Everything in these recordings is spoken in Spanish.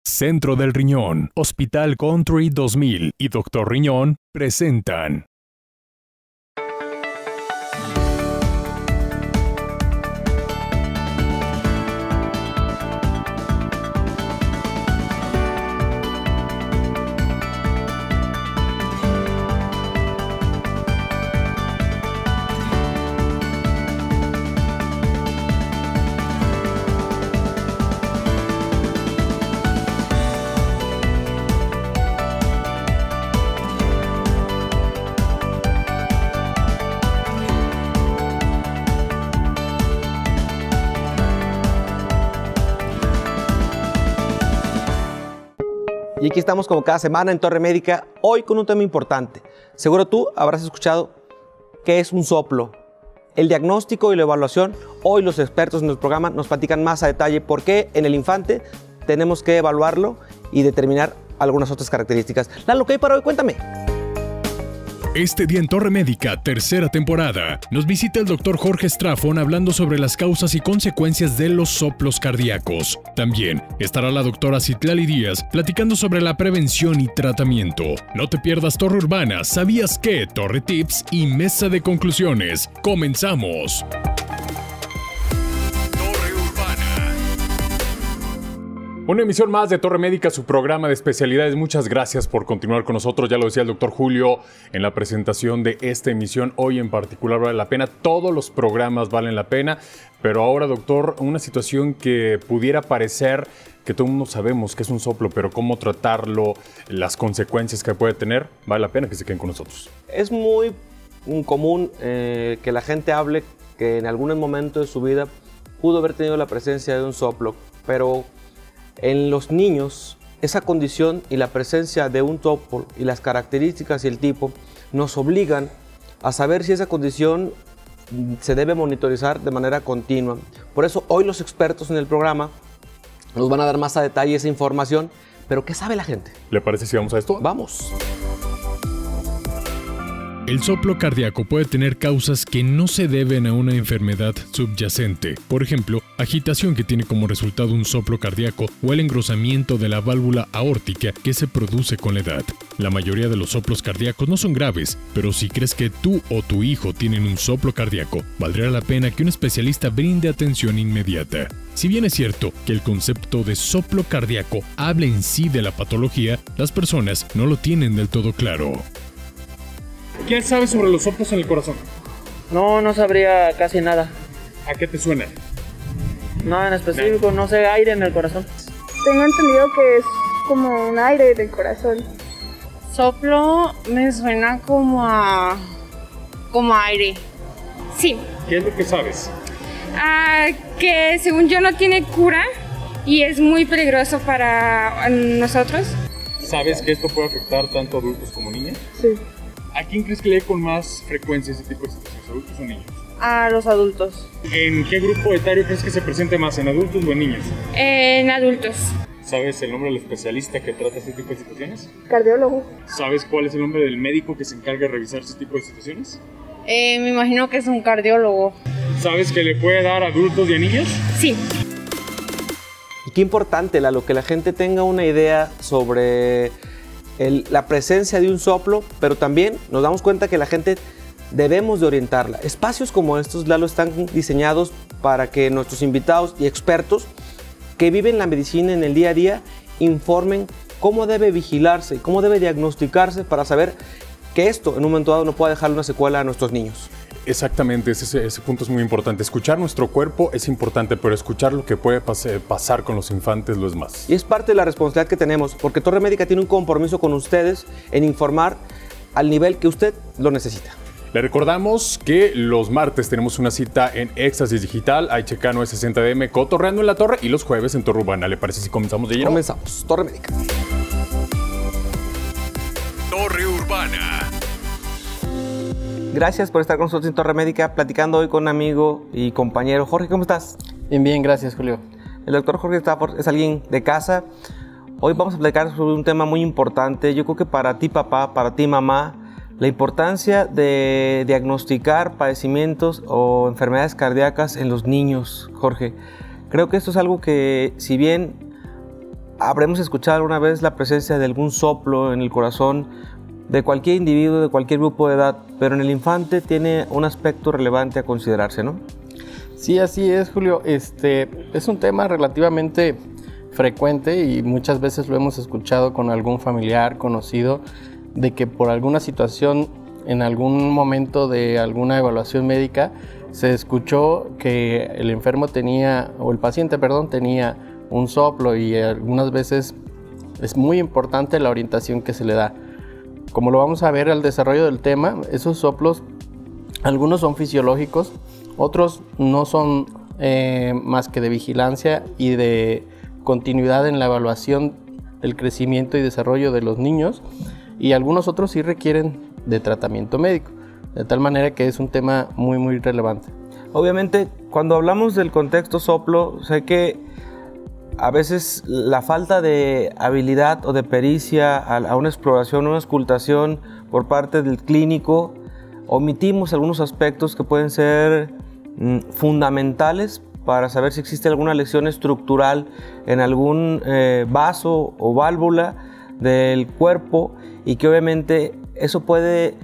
Centro del Riñón, Hospital Country 2000 y Dr. Riñón presentan. Y aquí estamos como cada semana en Torre Médica, hoy con un tema importante. Seguro tú habrás escuchado qué es un soplo. El diagnóstico y la evaluación, hoy los expertos en el programa nos platican más a detalle por qué en el infante tenemos que evaluarlo y determinar algunas otras características. Lalo, ¿qué hay para hoy? Cuéntame. Este día en Torre Médica, tercera temporada, nos visita el Dr. Jorge Strafon hablando sobre las causas y consecuencias de los soplos cardíacos. También estará la doctora Citlali Díaz platicando sobre la prevención y tratamiento. No te pierdas Torre Urbana, ¿sabías qué? Torre Tips y Mesa de Conclusiones. ¡Comenzamos! Una emisión más de Torre Médica, su programa de especialidades. Muchas gracias por continuar con nosotros. Ya lo decía el doctor Julio en la presentación de esta emisión. Hoy en particular vale la pena. Todos los programas valen la pena. Pero ahora, doctor, una situación que pudiera parecer que todo el mundo sabemos que es un soplo, pero cómo tratarlo, las consecuencias que puede tener, vale la pena que se queden con nosotros. Es muy común que la gente hable que en algún momento de su vida pudo haber tenido la presencia de un soplo, pero en los niños, esa condición y la presencia de un soplo y las características y el tipo nos obligan a saber si esa condición se debe monitorizar de manera continua. Por eso hoy los expertos en el programa nos van a dar más a detalle esa información, pero ¿qué sabe la gente? ¿Le parece si vamos a esto? Vamos. El soplo cardíaco puede tener causas que no se deben a una enfermedad subyacente. Por ejemplo, agitación que tiene como resultado un soplo cardíaco o el engrosamiento de la válvula aórtica que se produce con la edad. La mayoría de los soplos cardíacos no son graves, pero si crees que tú o tu hijo tienen un soplo cardíaco, valdría la pena que un especialista brinde atención inmediata. Si bien es cierto que el concepto de soplo cardíaco habla en sí de la patología, las personas no lo tienen del todo claro. ¿Qué sabes sobre los soplos en el corazón? No sabría casi nada. ¿A qué te suena? No, en específico, no sé, aire en el corazón. Tengo entendido que es como un aire del corazón. Soplo me suena como aire. Sí. ¿Qué es lo que sabes? Que según yo no tiene cura y es muy peligroso para nosotros. ¿Sabes que esto puede afectar tanto a adultos como niños? Sí. ¿A quién crees que le dé con más frecuencia ese tipo de situaciones, adultos o niños? A los adultos. ¿En qué grupo etario crees que se presente más, en adultos o en niños? En adultos. ¿Sabes el nombre del especialista que trata este tipo de situaciones? Cardiólogo. ¿Sabes cuál es el nombre del médico que se encarga de revisar este tipo de situaciones? Me imagino que es un cardiólogo. ¿Sabes que le puede dar a adultos y a niños? Sí. Y qué importante, Lalo, que la gente tenga una idea sobre la presencia de un soplo, pero también nos damos cuenta que la gente debemos de orientarla. Espacios como estos, Lalo, están diseñados para que nuestros invitados y expertos que viven la medicina en el día a día informen cómo debe vigilarse, cómo debe diagnosticarse para saber que esto en un momento dado no pueda dejar una secuela a nuestros niños. Exactamente, ese punto es muy importante. Escuchar nuestro cuerpo es importante, pero escuchar lo que puede pasar con los infantes lo es más. Y es parte de la responsabilidad que tenemos, porque Torre Médica tiene un compromiso con ustedes en informar al nivel que usted lo necesita. Le recordamos que los martes tenemos una cita en Éxtasis Digital, HK 960DM, Cotorreando en la Torre, y los jueves en Torre Urbana. ¿Le parece si comenzamos de lleno? Comenzamos. Torre Médica. Torre Urbana. Gracias por estar con nosotros en Torre Médica, platicando hoy con un amigo y compañero. Jorge, ¿cómo estás? Bien, gracias, Julio. El doctor Jorge Strafon es alguien de casa. Hoy vamos a platicar sobre un tema muy importante. Yo creo que para ti, papá, para ti, mamá, la importancia de diagnosticar padecimientos o enfermedades cardíacas en los niños, Jorge. Creo que esto es algo que, si bien habremos escuchado alguna vez la presencia de algún soplo en el corazón de cualquier individuo, de cualquier grupo de edad, pero en el infante tiene un aspecto relevante a considerarse, ¿no? Sí, así es, Julio. Es un tema relativamente frecuente y muchas veces lo hemos escuchado con algún familiar conocido, de que por alguna situación, en algún momento de alguna evaluación médica, se escuchó que el enfermo tenía, o el paciente, perdón, tenía un soplo, y algunas veces es muy importante la orientación que se le da. Como lo vamos a ver al desarrollo del tema, esos soplos, algunos son fisiológicos, otros no son más que de vigilancia y de continuidad en la evaluación del crecimiento y desarrollo de los niños, y algunos otros sí requieren de tratamiento médico, de tal manera que es un tema muy muy relevante. Obviamente, cuando hablamos del contexto soplo, sé que a veces la falta de habilidad o de pericia a una exploración, una auscultación por parte del clínico, omitimos algunos aspectos que pueden ser fundamentales para saber si existe alguna lesión estructural en algún vaso o válvula del cuerpo, y que obviamente eso puede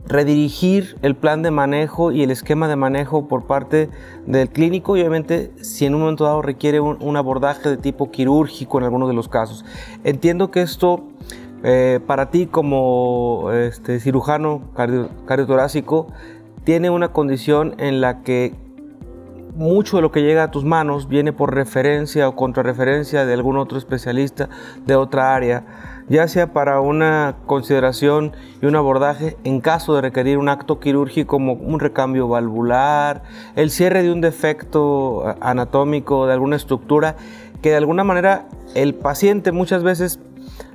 redirigir el plan de manejo y el esquema de manejo por parte del clínico, y obviamente si en un momento dado requiere un abordaje de tipo quirúrgico en algunos de los casos. Entiendo que esto para ti como cirujano cardiotorácico tiene una condición en la que mucho de lo que llega a tus manos viene por referencia o contrarreferencia de algún otro especialista de otra área, ya sea para una consideración y un abordaje en caso de requerir un acto quirúrgico como un recambio valvular, el cierre de un defecto anatómico de alguna estructura que de alguna manera el paciente muchas veces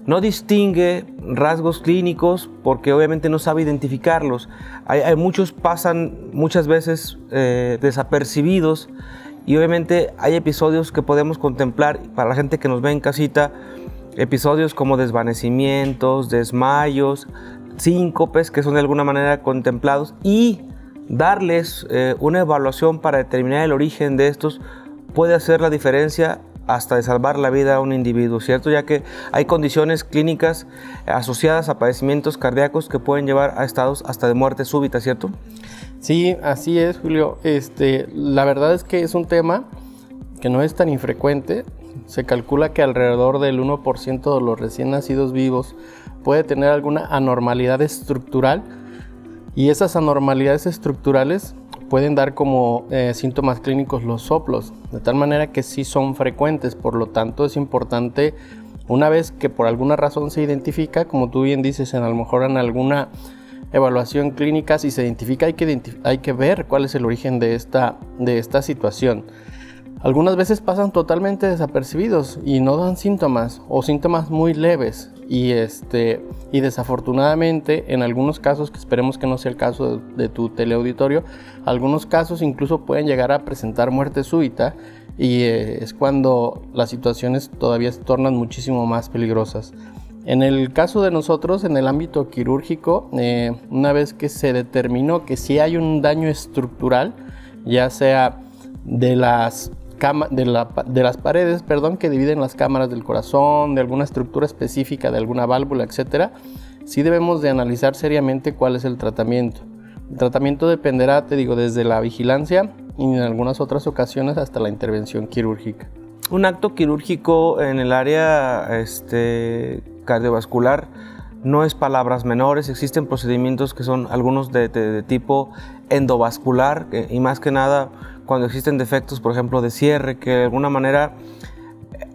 no distingue rasgos clínicos porque obviamente no sabe identificarlos. Hay muchos pasan muchas veces desapercibidos, y obviamente hay episodios que podemos contemplar para la gente que nos ve en casita, episodios como desvanecimientos, desmayos, síncopes que son de alguna manera contemplados, y darles una evaluación para determinar el origen de estos puede hacer la diferencia hasta de salvar la vida a un individuo, ¿cierto? Ya que hay condiciones clínicas asociadas a padecimientos cardíacos que pueden llevar a estados hasta de muerte súbita, ¿cierto? Sí, así es, Julio. La verdad es que es un tema que no es tan infrecuente. Se calcula que alrededor del 1% de los recién nacidos vivos puede tener alguna anormalidad estructural, y esas anormalidades estructurales pueden dar como síntomas clínicos los soplos, de tal manera que sí son frecuentes. Por lo tanto, es importante, una vez que por alguna razón se identifica, como tú bien dices, a lo mejor en alguna evaluación clínica, si se identifica, hay que ver cuál es el origen de esta situación. Algunas veces pasan totalmente desapercibidos y no dan síntomas, o síntomas muy leves, y desafortunadamente en algunos casos, que esperemos que no sea el caso de tu teleauditorio, algunos casos incluso pueden llegar a presentar muerte súbita, y es cuando las situaciones todavía se tornan muchísimo más peligrosas. En el caso de nosotros, en el ámbito quirúrgico, una vez que se determinó que sí hay un daño estructural, ya sea de las paredes, que dividen las cámaras del corazón, de alguna estructura específica, de alguna válvula, etcétera, sí debemos de analizar seriamente cuál es el tratamiento. El tratamiento dependerá, te digo, desde la vigilancia y en algunas otras ocasiones hasta la intervención quirúrgica. Un acto quirúrgico en el área cardiovascular no es palabras menores. Existen procedimientos que son algunos de tipo endovascular, y más que nada cuando existen defectos, por ejemplo, de cierre, que de alguna manera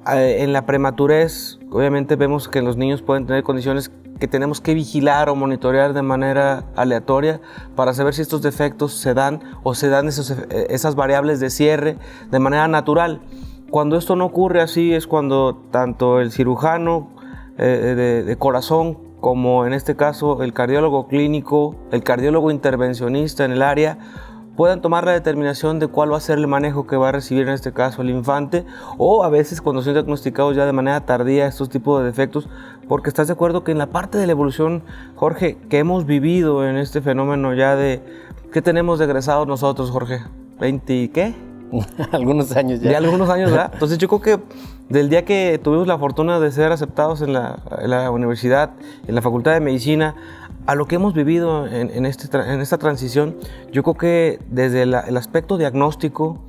en la prematurez, obviamente vemos que los niños pueden tener condiciones que tenemos que vigilar o monitorear de manera aleatoria para saber si estos defectos se dan o se dan esas variables de cierre de manera natural. Cuando esto no ocurre así es cuando tanto el cirujano de corazón como en este caso el cardiólogo clínico, el cardiólogo intervencionista en el área, puedan tomar la determinación de cuál va a ser el manejo que va a recibir en este caso el infante, o a veces cuando son diagnosticados ya de manera tardía estos tipos de defectos, porque estás de acuerdo que en la parte de la evolución, Jorge, que hemos vivido en este fenómeno ya de... ¿Qué tenemos de egresados nosotros, Jorge? ¿20 y qué? algunos años ya. De algunos años, ¿verdad? Entonces yo creo que del día que tuvimos la fortuna de ser aceptados en la universidad, en la Facultad de Medicina, a lo que hemos vivido en esta transición, yo creo que desde el aspecto diagnóstico,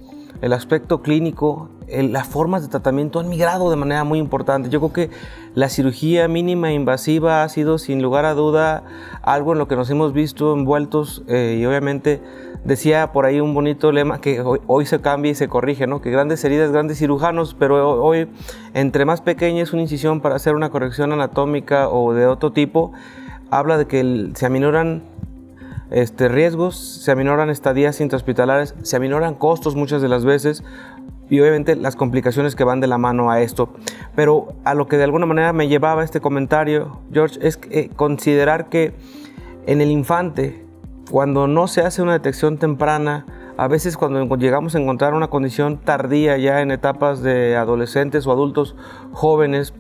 el aspecto clínico, las formas de tratamiento han migrado de manera muy importante. Yo creo que la cirugía mínima e invasiva ha sido sin lugar a duda algo en lo que nos hemos visto envueltos y obviamente decía por ahí un bonito lema que hoy se cambia y se corrige, ¿no? Que grandes heridas, grandes cirujanos, pero hoy entre más pequeña es una incisión para hacer una corrección anatómica o de otro tipo, habla de que se aminoran riesgos, se aminoran estadías intrahospitalarias, se aminoran costos muchas de las veces y obviamente las complicaciones que van de la mano a esto. Pero a lo que de alguna manera me llevaba este comentario, George, es considerar que en el infante, cuando no se hace una detección temprana, a veces cuando llegamos a encontrar una condición tardía ya en etapas de adolescentes o adultos jóvenes,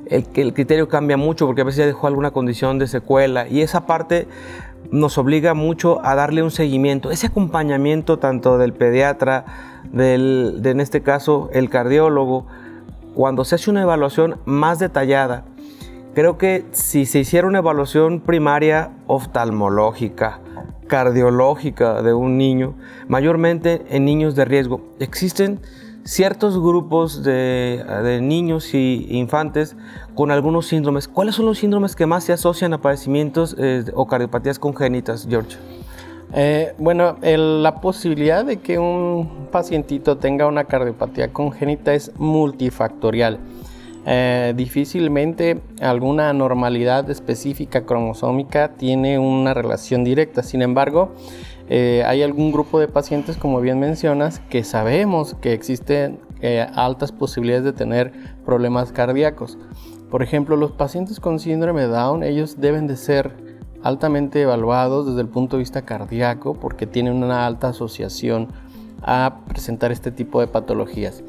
el criterio cambia mucho porque a veces ya dejó alguna condición de secuela y esa parte nos obliga mucho a darle un seguimiento, ese acompañamiento tanto del pediatra, en este caso el cardiólogo, cuando se hace una evaluación más detallada. Creo que si se hiciera una evaluación primaria oftalmológica, cardiológica de un niño, mayormente en niños de riesgo, existen ciertos grupos de niños y infantes con algunos síndromes. ¿Cuáles son los síndromes que más se asocian a padecimientos o cardiopatías congénitas, George? Bueno, la posibilidad de que un pacientito tenga una cardiopatía congénita es multifactorial. Difícilmente alguna anormalidad específica cromosómica tiene una relación directa. Sin embargo, hay algún grupo de pacientes, como bien mencionas, que sabemos que existen altas posibilidades de tener problemas cardíacos. Por ejemplo, los pacientes con síndrome de Down, ellos deben de ser altamente evaluados desde el punto de vista cardíaco porque tienen una alta asociación a presentar este tipo de patologías.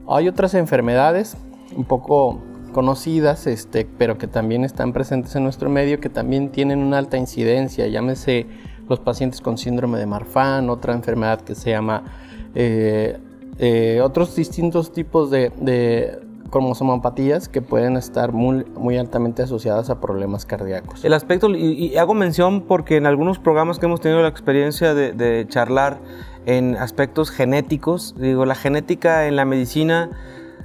Hay otras enfermedades un poco conocidas, pero que también están presentes en nuestro medio, que también tienen una alta incidencia, llámese los pacientes con síndrome de Marfan, otra enfermedad que se llama, otros distintos tipos de cromosomopatías que pueden estar muy altamente asociadas a problemas cardíacos. El aspecto, y hago mención porque en algunos programas que hemos tenido la experiencia de charlar en aspectos genéticos, digo, la genética en la medicina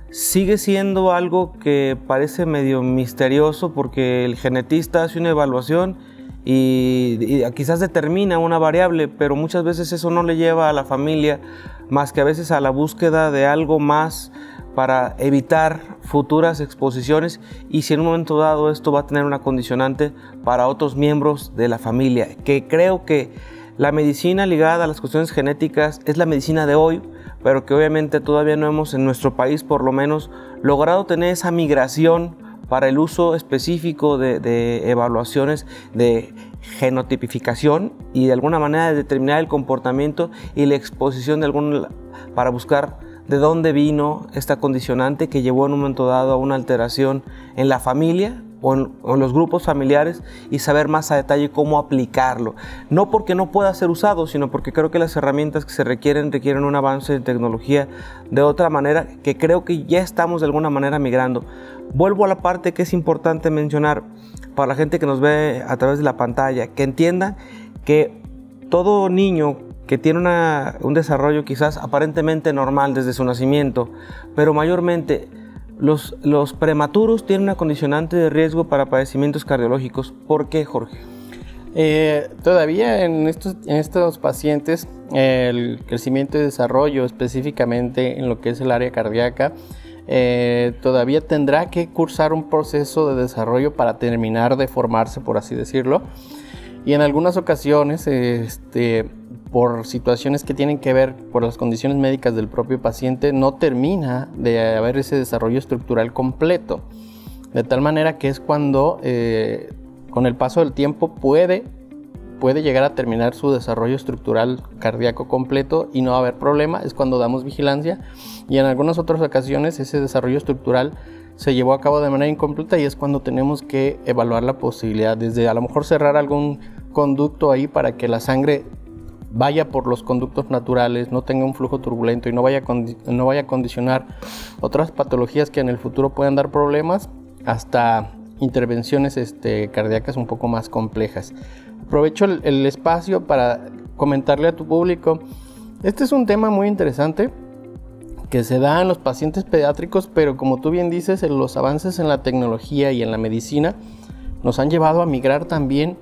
sigue siendo algo que parece medio misterioso porque el genetista hace una evaluación y quizás determina una variable, pero muchas veces eso no le lleva a la familia más que a veces a la búsqueda de algo más para evitar futuras exposiciones y si en un momento dado esto va a tener una condicionante para otros miembros de la familia, que creo que la medicina ligada a las cuestiones genéticas es la medicina de hoy, pero que obviamente todavía no hemos en nuestro país por lo menos logrado tener esa migración para el uso específico de evaluaciones de genotipificación y de alguna manera de determinar el comportamiento y la exposición de para buscar de dónde vino esta condicionante que llevó en un momento dado a una alteración en la familia o en los grupos familiares y saber más a detalle cómo aplicarlo. No porque no pueda ser usado, sino porque creo que las herramientas que se requieren un avance de tecnología de otra manera que creo que ya estamos de alguna manera migrando. Vuelvo a la parte que es importante mencionar para la gente que nos ve a través de la pantalla, que entienda que todo niño que tiene un desarrollo quizás aparentemente normal desde su nacimiento, pero mayormente los prematuros tienen una condicionante de riesgo para padecimientos cardiológicos. ¿Por qué, Jorge? Todavía en estos pacientes el crecimiento y desarrollo específicamente en lo que es el área cardíaca todavía tendrá que cursar un proceso de desarrollo para terminar de formarse, por así decirlo, y en algunas ocasiones por situaciones que tienen que ver por las condiciones médicas del propio paciente no termina de haber ese desarrollo estructural completo, de tal manera que es cuando con el paso del tiempo puede llegar a terminar su desarrollo estructural cardíaco completo y no haber problema, es cuando damos vigilancia, y en algunas otras ocasiones ese desarrollo estructural se llevó a cabo de manera incompleta y es cuando tenemos que evaluar la posibilidad desde a lo mejor cerrar algún conducto ahí para que la sangre vaya por los conductos naturales, no tenga un flujo turbulento y no vaya a condicionar otras patologías que en el futuro puedan dar problemas, hasta intervenciones cardíacas un poco más complejas. Aprovecho el espacio para comentarle a tu público, este es un tema muy interesante que se da en los pacientes pediátricos, pero como tú bien dices, los avances en la tecnología y en la medicina nos han llevado a migrar también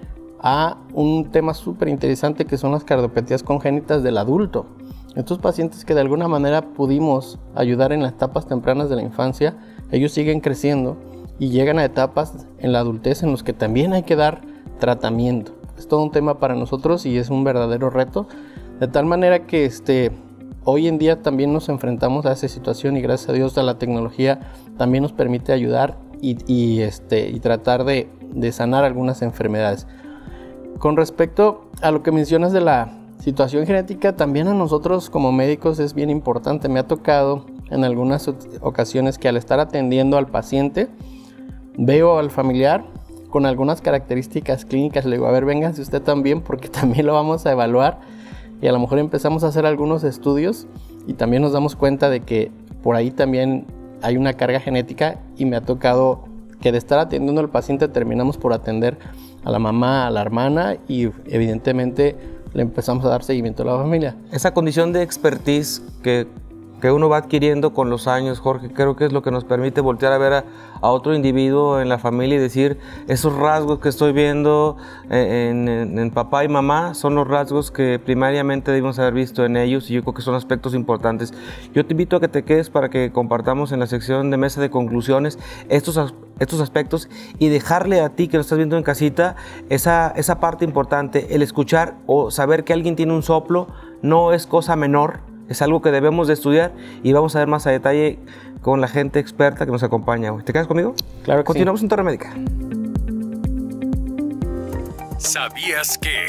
a un tema súper interesante que son las cardiopatías congénitas del adulto. Estos pacientes que de alguna manera pudimos ayudar en las etapas tempranas de la infancia, ellos siguen creciendo y llegan a etapas en la adultez en los que también hay que dar tratamiento. Es todo un tema para nosotros y es un verdadero reto, de tal manera que hoy en día también nos enfrentamos a esa situación y gracias a Dios la tecnología también nos permite ayudar y tratar de sanar algunas enfermedades. Con respecto a lo que mencionas de la situación genética, también a nosotros como médicos es bien importante. Me ha tocado en algunas ocasiones que al estar atendiendo al paciente, veo al familiar con algunas características clínicas, le digo, a ver, vénganse usted también porque también lo vamos a evaluar. Y a lo mejor empezamos a hacer algunos estudios y también nos damos cuenta de que por ahí también hay una carga genética y me ha tocado que de estar atendiendo al paciente terminamos por atender a la mamá, a la hermana y evidentemente le empezamos a dar seguimiento a la familia. Esa condición de expertise que uno va adquiriendo con los años, Jorge, creo que es lo que nos permite voltear a ver a otro individuo en la familia y decir, esos rasgos que estoy viendo en papá y mamá son los rasgos que primariamente debimos haber visto en ellos y yo creo que son aspectos importantes. Yo te invito a que te quedes para que compartamos en la sección de mesa de conclusiones estos aspectos y dejarle a ti que lo estás viendo en casita esa parte importante, el escuchar o saber que alguien tiene un soplo no es cosa menor. Es algo que debemos de estudiar y vamos a ver más a detalle con la gente experta que nos acompaña hoy. ¿Te quedas conmigo? Claro que Continuamos sí. en Torre Médica. ¿Sabías que?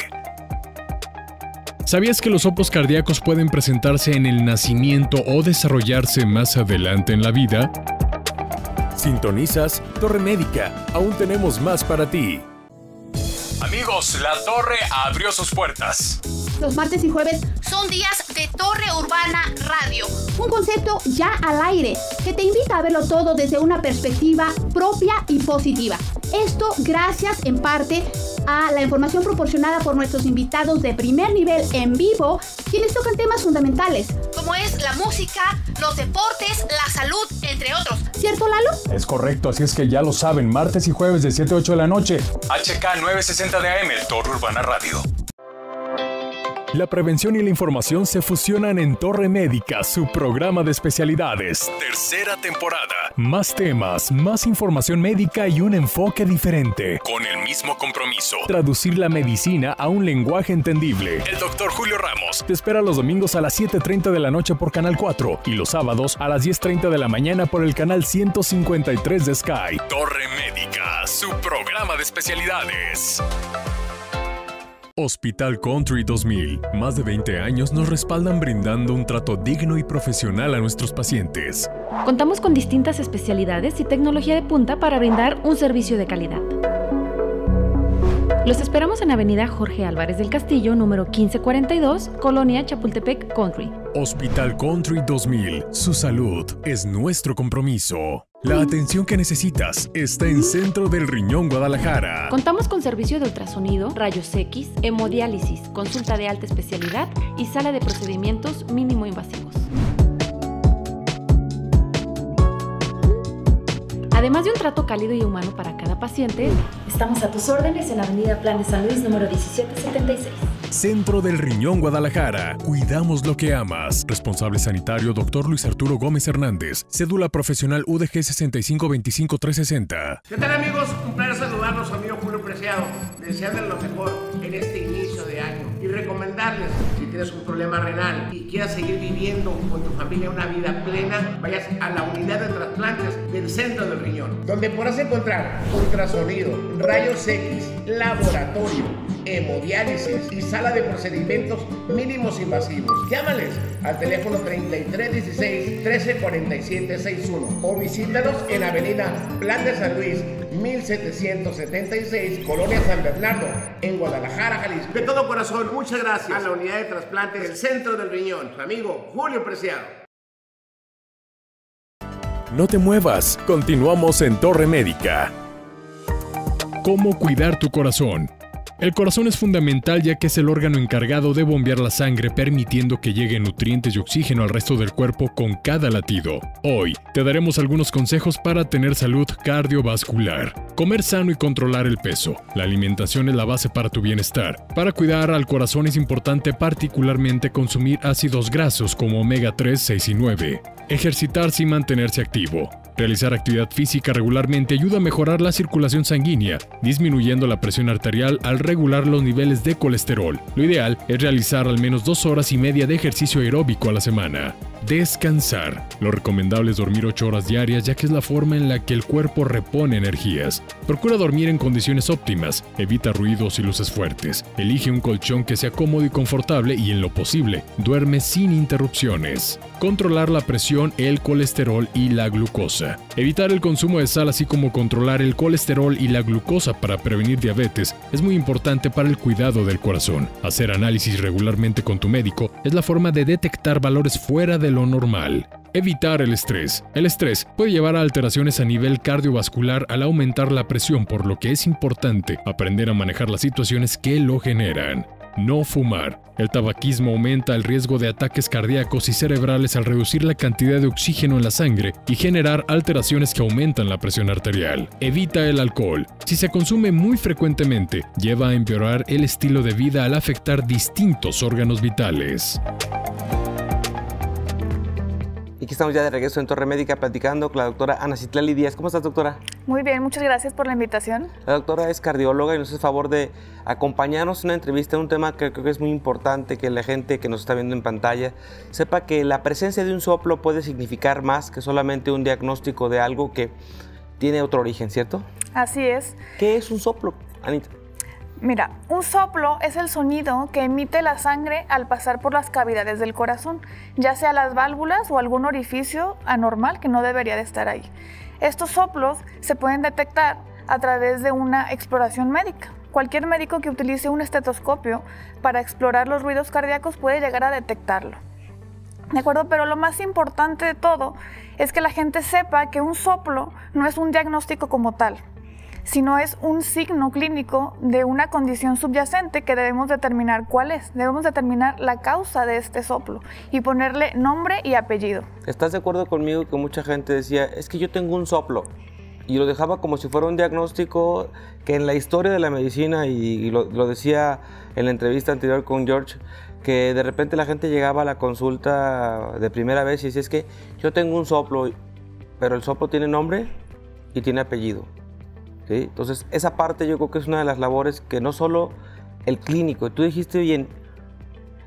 ¿Sabías que los soplos cardíacos pueden presentarse en el nacimiento o desarrollarse más adelante en la vida? Sintonizas Torre Médica. Aún tenemos más para ti. Amigos, la Torre abrió sus puertas. Los martes y jueves son días de Torre Urbana Radio, un concepto ya al aire que te invita a verlo todo desde una perspectiva propia y positiva. Esto gracias en parte a la información proporcionada por nuestros invitados de primer nivel en vivo, quienes tocan temas fundamentales, como es la música, los deportes, la salud, entre otros. ¿Cierto, Lalo? Es correcto, así es que ya lo saben, martes y jueves de 7 a 8 de la noche. HK 960 de AM, Torre Urbana Radio. La prevención y la información se fusionan en Torre Médica, su programa de especialidades. Tercera temporada. Más temas, más información médica y un enfoque diferente. Con el mismo compromiso. Traducir la medicina a un lenguaje entendible. El doctor Julio Ramos te espera los domingos a las 7:30 de la noche por Canal 4 y los sábados a las 10:30 de la mañana por el canal 153 de Sky. Torre Médica, su programa de especialidades. Hospital Country 2000. Más de 20 años nos respaldan brindando un trato digno y profesional a nuestros pacientes. Contamos con distintas especialidades y tecnología de punta para brindar un servicio de calidad. Los esperamos en Avenida Jorge Álvarez del Castillo, número 1542, Colonia Chapultepec Country. Hospital Country 2000. Su salud es nuestro compromiso. La atención que necesitas está en Centro del Riñón Guadalajara. Contamos con servicio de ultrasonido, rayos X, hemodiálisis, consulta de alta especialidad y sala de procedimientos mínimo invasivos. Además de un trato cálido y humano para cada paciente, estamos a tus órdenes en la Avenida Plan de San Luis, número 1776. Centro del Riñón Guadalajara. Cuidamos lo que amas. Responsable sanitario Dr. Luis Arturo Gómez Hernández. Cédula profesional UDG 6525360. ¿Qué tal, amigos? Un placer saludarlos, amigo Julio Preciado. Desearles lo mejor en este inicio de año y recomendarles, si tienes un problema renal y quieras seguir viviendo con tu familia una vida plena, vayas a la unidad de trasplantes del Centro del Riñón, donde podrás encontrar ultrasonido, rayos X, laboratorio, hemodiálisis y sala de procedimientos mínimos invasivos. Llámales al teléfono 3316-134761 o visítanos en Avenida Plan de San Luis, 1776, Colonia San Bernardo, en Guadalajara, Jalisco. De todo corazón, muchas gracias a la unidad de trasplantes del Centro del Riñón, su amigo Julio Preciado. No te muevas, continuamos en Torre Médica. ¿Cómo cuidar tu corazón? El corazón es fundamental ya que es el órgano encargado de bombear la sangre permitiendo que lleguen nutrientes y oxígeno al resto del cuerpo con cada latido. Hoy te daremos algunos consejos para tener salud cardiovascular. Comer sano y controlar el peso. La alimentación es la base para tu bienestar. Para cuidar al corazón es importante particularmente consumir ácidos grasos como omega 3, 6 y 9. Ejercitarse y mantenerse activo. Realizar actividad física regularmente ayuda a mejorar la circulación sanguínea, disminuyendo la presión arterial al regular los niveles de colesterol. Lo ideal es realizar al menos 2 horas y media de ejercicio aeróbico a la semana. Descansar. Lo recomendable es dormir 8 horas diarias ya que es la forma en la que el cuerpo repone energías. Procura dormir en condiciones óptimas, evita ruidos y luces fuertes. Elige un colchón que sea cómodo y confortable y en lo posible, duerme sin interrupciones. Controlar la presión, el colesterol y la glucosa. Evitar el consumo de sal así como controlar el colesterol y la glucosa para prevenir diabetes es muy importante para el cuidado del corazón. Hacer análisis regularmente con tu médico es la forma de detectar valores fuera de lo normal. Evitar el estrés. El estrés puede llevar a alteraciones a nivel cardiovascular al aumentar la presión, por lo que es importante aprender a manejar las situaciones que lo generan. No fumar. El tabaquismo aumenta el riesgo de ataques cardíacos y cerebrales al reducir la cantidad de oxígeno en la sangre y generar alteraciones que aumentan la presión arterial. Evita el alcohol. Si se consume muy frecuentemente, lleva a empeorar el estilo de vida al afectar distintos órganos vitales. Y aquí estamos ya de regreso en Torre Médica platicando con la doctora Ana Citlali Díaz. ¿Cómo estás, doctora? Muy bien, muchas gracias por la invitación. La doctora es cardióloga y nos hace el favor de acompañarnos en una entrevista en un tema que creo que es muy importante que la gente que nos está viendo en pantalla sepa que la presencia de un soplo puede significar más que solamente un diagnóstico de algo que tiene otro origen, ¿cierto? Así es. ¿Qué es un soplo, Anita? Mira, un soplo es el sonido que emite la sangre al pasar por las cavidades del corazón, ya sea las válvulas o algún orificio anormal que no debería de estar ahí. Estos soplos se pueden detectar a través de una exploración médica. Cualquier médico que utilice un estetoscopio para explorar los ruidos cardíacos puede llegar a detectarlo. ¿De acuerdo? Pero lo más importante de todo es que la gente sepa que un soplo no es un diagnóstico como tal, sino es un signo clínico de una condición subyacente que debemos determinar cuál es. Debemos determinar la causa de este soplo y ponerle nombre y apellido. ¿Estás de acuerdo conmigo que mucha gente decía, es que yo tengo un soplo? Y lo dejaba como si fuera un diagnóstico que en la historia de la medicina, y lo decía en la entrevista anterior con George, que de repente la gente llegaba a la consulta de primera vez y decía, es que yo tengo un soplo, pero el soplo tiene nombre y tiene apellido. ¿Sí? Entonces, esa parte yo creo que es una de las labores que no solo el clínico, tú dijiste bien,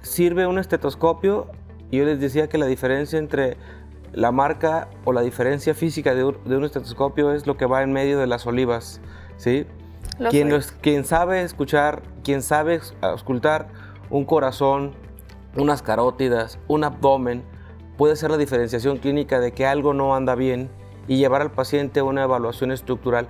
sirve un estetoscopio, y yo les decía que la diferencia entre la marca o la diferencia física de un estetoscopio es lo que va en medio de las olivas, ¿sí? Quien sabe escuchar, quien sabe auscultar un corazón, unas carótidas, un abdomen, puede ser la diferenciación clínica de que algo no anda bien y llevar al paciente a una evaluación estructural.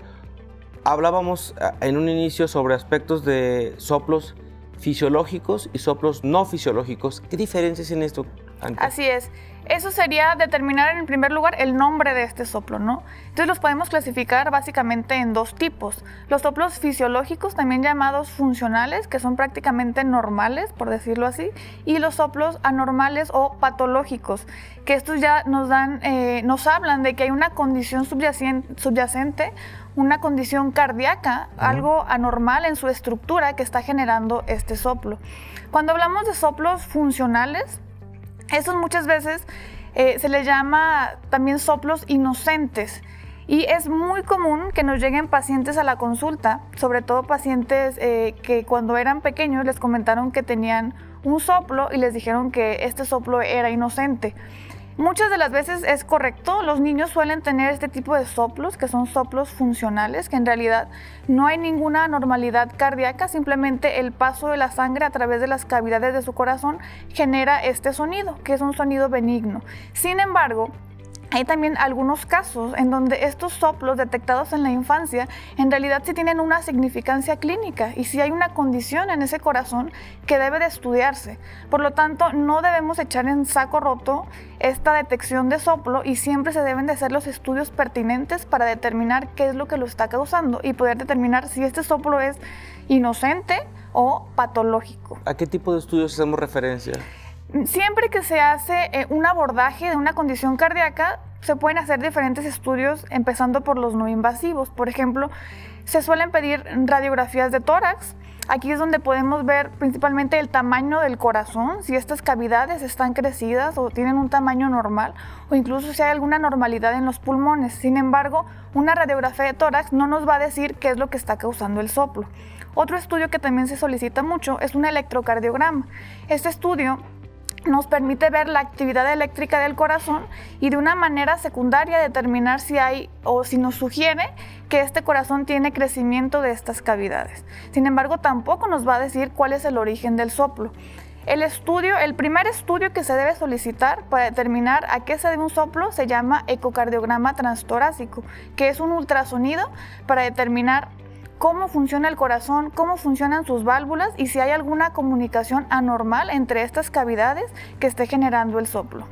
Hablábamos en un inicio sobre aspectos de soplos fisiológicos y soplos no fisiológicos. ¿Qué diferencias en esto, Anita? Así es. Eso sería determinar en primer lugar el nombre de este soplo, ¿no? Entonces los podemos clasificar básicamente en dos tipos. Los soplos fisiológicos, también llamados funcionales, que son prácticamente normales, por decirlo así, y los soplos anormales o patológicos, que estos ya nos hablan de que hay una condición subyacente, una condición cardíaca, algo anormal en su estructura que está generando este soplo. Cuando hablamos de soplos funcionales, estos muchas veces se les llama también soplos inocentes, y es muy común que nos lleguen pacientes a la consulta, sobre todo pacientes que cuando eran pequeños les comentaron que tenían un soplo y les dijeron que este soplo era inocente. Muchas de las veces es correcto, los niños suelen tener este tipo de soplos, que son soplos funcionales, que en realidad no hay ninguna anormalidad cardíaca, simplemente el paso de la sangre a través de las cavidades de su corazón genera este sonido, que es un sonido benigno. Sin embargo, hay también algunos casos en donde estos soplos detectados en la infancia en realidad sí tienen una significancia clínica y sí hay una condición en ese corazón que debe de estudiarse. Por lo tanto, no debemos echar en saco roto esta detección de soplo y siempre se deben de hacer los estudios pertinentes para determinar qué es lo que lo está causando y poder determinar si este soplo es inocente o patológico. ¿A qué tipo de estudios hacemos referencia? Siempre que se hace un abordaje de una condición cardíaca, se pueden hacer diferentes estudios, empezando por los no invasivos. Por ejemplo, se suelen pedir radiografías de tórax. Aquí es donde podemos ver principalmente el tamaño del corazón, si estas cavidades están crecidas o tienen un tamaño normal, o incluso si hay alguna anormalidad en los pulmones. Sin embargo, una radiografía de tórax no nos va a decir qué es lo que está causando el soplo. Otro estudio que también se solicita mucho es un electrocardiograma. Este estudio nos permite ver la actividad eléctrica del corazón y de una manera secundaria determinar si hay o si nos sugiere que este corazón tiene crecimiento de estas cavidades. Sin embargo, tampoco nos va a decir cuál es el origen del soplo. El primer estudio que se debe solicitar para determinar a qué se debe un soplo se llama ecocardiograma transtorácico, que es un ultrasonido para determinar cómo funciona el corazón, cómo funcionan sus válvulas y si hay alguna comunicación anormal entre estas cavidades que esté generando el soplo.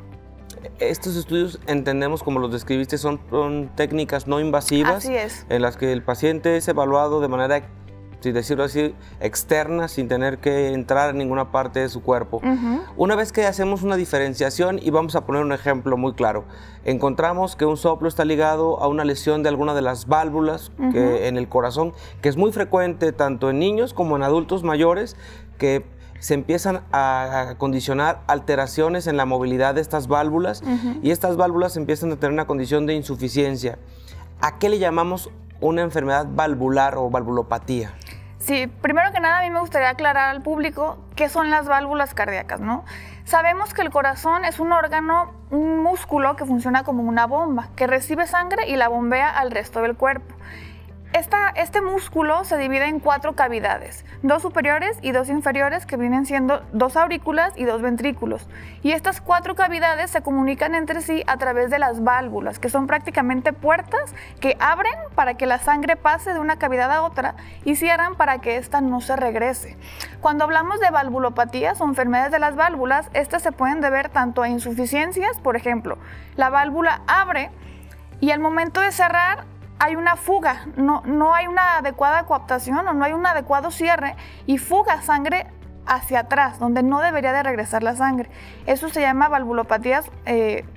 Estos estudios, entendemos como los describiste, son técnicas no invasivas. Así es. En las que el paciente es evaluado de manera, si decirlo así, externa, sin tener que entrar en ninguna parte de su cuerpo. Una vez que hacemos una diferenciación, y vamos a poner un ejemplo muy claro, encontramos que un soplo está ligado a una lesión de alguna de las válvulas en el corazón, que es muy frecuente tanto en niños como en adultos mayores, que se empiezan a condicionar alteraciones en la movilidad de estas válvulas y estas válvulas empiezan a tener una condición de insuficiencia. ¿A qué le llamamos una enfermedad valvular o valvulopatía? Sí, primero que nada a mí me gustaría aclarar al público qué son las válvulas cardíacas, ¿no? Sabemos que el corazón es un órgano, un músculo que funciona como una bomba, que recibe sangre y la bombea al resto del cuerpo. Este músculo se divide en 4 cavidades, 2 superiores y 2 inferiores, que vienen siendo 2 aurículas y 2 ventrículos. Y estas 4 cavidades se comunican entre sí a través de las válvulas, que son prácticamente puertas que abren para que la sangre pase de una cavidad a otra y cierran para que ésta no se regrese. Cuando hablamos de valvulopatías o enfermedades de las válvulas, estas se pueden deber tanto a insuficiencias, por ejemplo, la válvula abre y al momento de cerrar hay una fuga, no hay una adecuada coaptación o no hay un adecuado cierre y fuga sangre hacia atrás, donde no debería de regresar la sangre. Eso se llama valvulopatías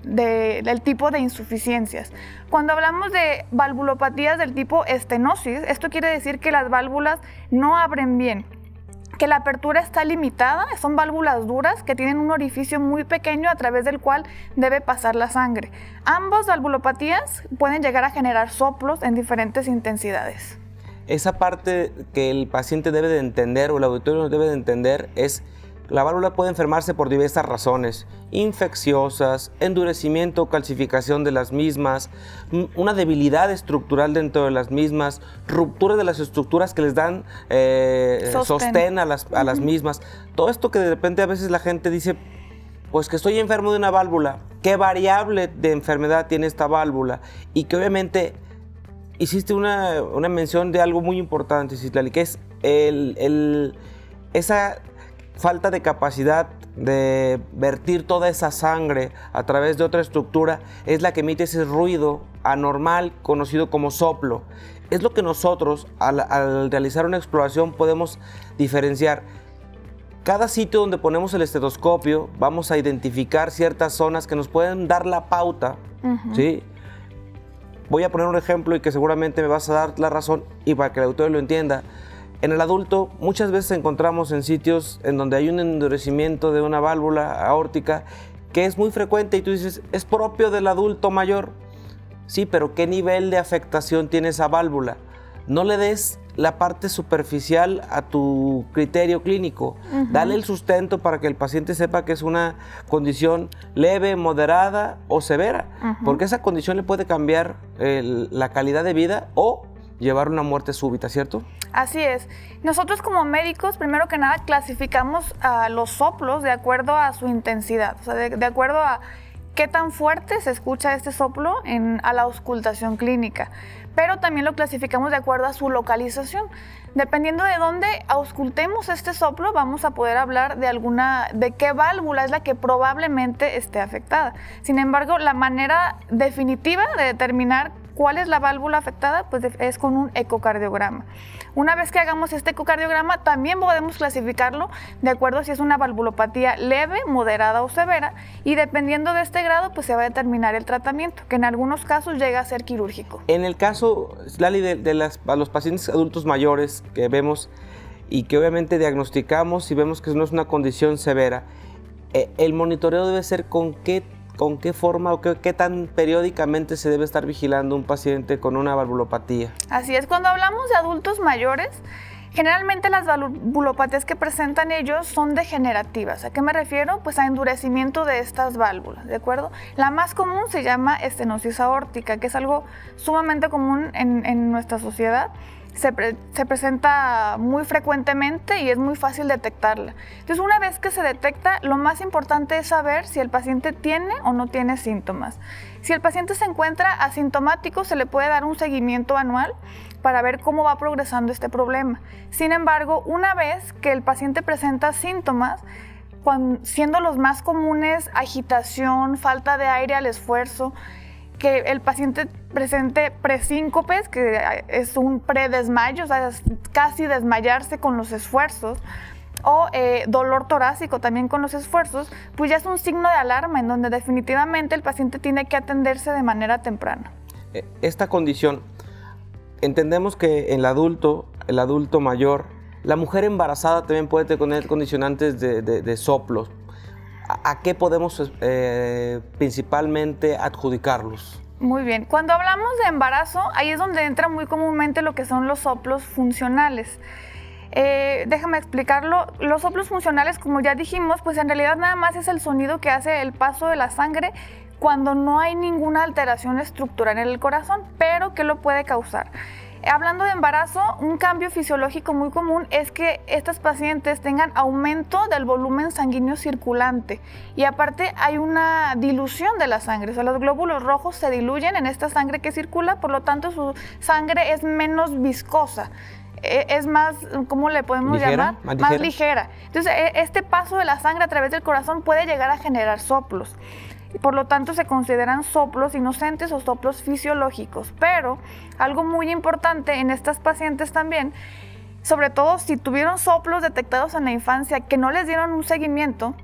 del tipo de insuficiencias. Cuando hablamos de valvulopatías del tipo estenosis, esto quiere decir que las válvulas no abren bien, que la apertura está limitada, son válvulas duras que tienen un orificio muy pequeño a través del cual debe pasar la sangre. Ambas valvulopatías pueden llegar a generar soplos en diferentes intensidades. Esa parte que el paciente debe de entender o el auditorio debe de entender es la válvula puede enfermarse por diversas razones, infecciosas, endurecimiento o calcificación de las mismas, una debilidad estructural dentro de las mismas, ruptura de las estructuras que les dan sostén a las mismas. Todo esto que de repente a veces la gente dice, pues que estoy enfermo de una válvula, ¿qué variable de enfermedad tiene esta válvula? Y que obviamente hiciste una mención de algo muy importante, Citlali, que es esa falta de capacidad de vertir toda esa sangre a través de otra estructura es la que emite ese ruido anormal conocido como soplo. Es lo que nosotros al realizar una exploración podemos diferenciar. Cada sitio donde ponemos el estetoscopio vamos a identificar ciertas zonas que nos pueden dar la pauta, ¿sí? Voy a poner un ejemplo y que seguramente me vas a dar la razón y para que el auditorio lo entienda. En el adulto muchas veces encontramos en sitios en donde hay un endurecimiento de una válvula aórtica que es muy frecuente y tú dices, ¿es propio del adulto mayor? Sí, pero ¿qué nivel de afectación tiene esa válvula? No le des la parte superficial a tu criterio clínico. Dale el sustento para que el paciente sepa que es una condición leve, moderada o severa, porque esa condición le puede cambiar la calidad de vida o llevar una muerte súbita, ¿cierto? Así es. Nosotros como médicos, primero que nada, clasificamos a los soplos de acuerdo a su intensidad, o sea, de acuerdo a qué tan fuerte se escucha este soplo a la auscultación clínica. Pero también lo clasificamos de acuerdo a su localización. Dependiendo de dónde auscultemos este soplo, vamos a poder hablar de qué válvula es la que probablemente esté afectada. Sin embargo, la manera definitiva de determinar cuál es la válvula afectada, pues es con un ecocardiograma. Una vez que hagamos este ecocardiograma, también podemos clasificarlo de acuerdo a si es una valvulopatía leve, moderada o severa, y dependiendo de este grado, pues se va a determinar el tratamiento, que en algunos casos llega a ser quirúrgico. En el caso, Lali, de los pacientes adultos mayores que vemos y que obviamente diagnosticamos y vemos que no es una condición severa, el monitoreo debe ser con qué forma o qué tan periódicamente se debe estar vigilando un paciente con una valvulopatía. Así es, cuando hablamos de adultos mayores, generalmente las valvulopatías que presentan ellos son degenerativas. ¿A qué me refiero? Pues a endurecimiento de estas válvulas, ¿de acuerdo? La más común se llama estenosis aórtica, que es algo sumamente común en nuestra sociedad. Se presenta muy frecuentemente y es muy fácil detectarla. Entonces, una vez que se detecta, lo más importante es saber si el paciente tiene o no tiene síntomas. Si el paciente se encuentra asintomático, se le puede dar un seguimiento anual para ver cómo va progresando este problema. Sin embargo, una vez que el paciente presenta síntomas, siendo los más comunes agitación, falta de aire al esfuerzo, que el paciente presente presíncopes, que es un predesmayo, o sea, casi desmayarse con los esfuerzos, o dolor torácico también con los esfuerzos, pues ya es un signo de alarma en donde definitivamente el paciente tiene que atenderse de manera temprana. Esta condición, entendemos que el adulto mayor, la mujer embarazada también puede tener condicionantes de soplos. ¿A qué podemos principalmente adjudicarlos? Muy bien. Cuando hablamos de embarazo, ahí es donde entra muy comúnmente lo que son los soplos funcionales. Déjame explicarlo. Los soplos funcionales, como ya dijimos, pues en realidad nada más es el sonido que hace el paso de la sangre cuando no hay ninguna alteración estructural en el corazón, pero ¿qué lo puede causar? Hablando de embarazo, un cambio fisiológico muy común es que estas pacientes tengan aumento del volumen sanguíneo circulante y aparte hay una dilución de la sangre, o sea, los glóbulos rojos se diluyen en esta sangre que circula, por lo tanto su sangre es menos viscosa. Es más, ¿cómo le podemos llamar? Más ligera. Entonces, este paso de la sangre a través del corazón puede llegar a generar soplos. Por lo tanto, se consideran soplos inocentes o soplos fisiológicos. Pero algo muy importante en estas pacientes también, sobre todo si tuvieron soplos detectados en la infancia que no les dieron un seguimiento,